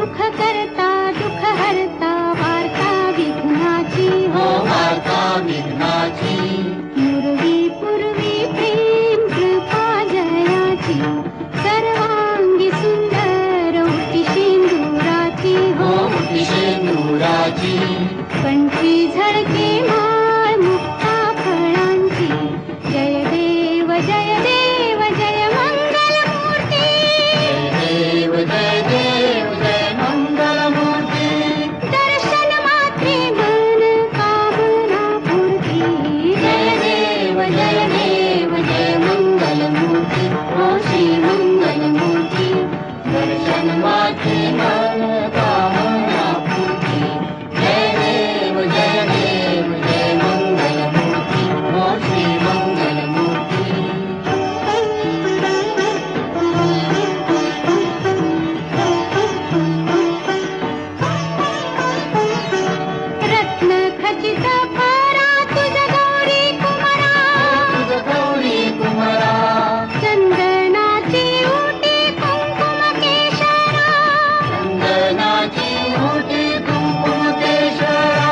सुख करता दुःख हरता वार्ता विघ्नाची हो वार्ता विघ्नाची पूर्वी पूर्वी प्रेम कृपा जयाची सर्वांगी सुंदर उटी शेंदुराची हो उटी शेंदुराची कंठी झळके माळ मुक्ता फळांची जय देव जय देव जय मंगल मूर्ती जय देव जय देव जय मंगल मूर्ती दर्शन मात्रे मन कामना पूर्ती जय देव जय देव जय मंगल मूर्ती हो श्री मंगल मूर्ती दर्शन माते मन कामना पूर्ती जय देव जय देव जय मंगल मूर्ती हो श्री मंगल मूर्ती रत्न खचित परा तुझ गौरी कुमारा तुझ गौरी कुमारा चंदनाची उटी कुंकुम केशरा चंदनाची ओटी कुंकुम केशरा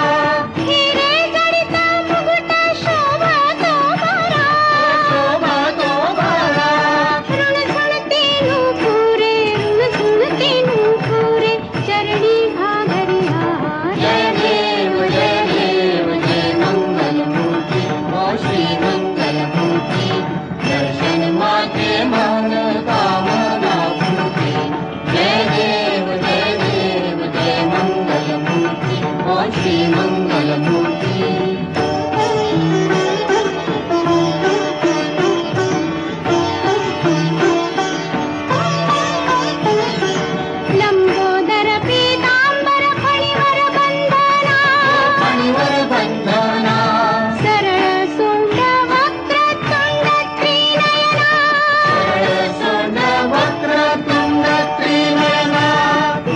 हिरे जडित मुकुट शोभतो बरा शोभा तो बारा ऋणझुणती नूपुरे ऋणझुणती नूपुरे चरणी घागरिया जय देव जय देव जय मंगल मूर्ती हो श्री मंगल मूर्ती दर्शन माते मन कामना पूर्ती जय देव जय मंगल मूर्ती हो श्री मंगल मूर्ती लंबोदर पीतांबर फणीवर बंधना फणीवर बंधना सरळ सोंड वक्रतुंड त्रिनयना सरळ सोंड वक्रतुंड त्रिनयना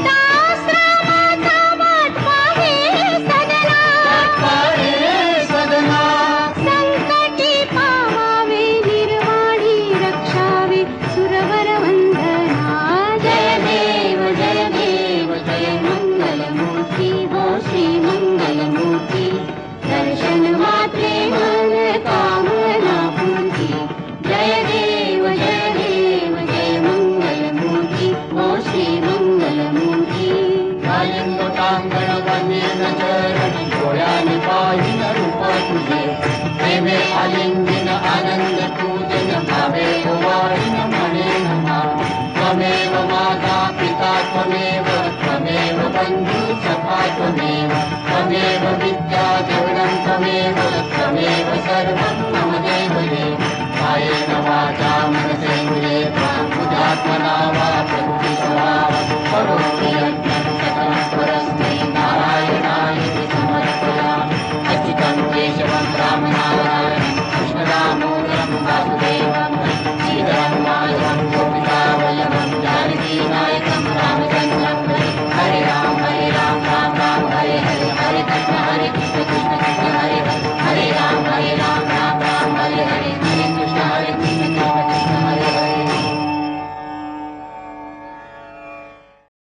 दासरामाचा वाटवा हे सदना पाहे सदना संकटी पावावे निर्वाणी रक्षावे सुरवर वंदना जय देव जय मंगल मूर्ती हो श्री मंगल मूर्ती दर्शन मात्रे मन कामना पूर्ती जय देव जय मंगल मूर्ती हो श्री मंगल मूर्ती लोटांगण वंदेन चरण डोळ्याने पाहिन रूप तुझे प्रेमे आलिंगन आनंद पूजन भावे वाहिन म्हणे नमा त्वमेव माता पिता त्वमेव बंधू सखा त्वमेव विद्या जगनं त्वमेव सर्वं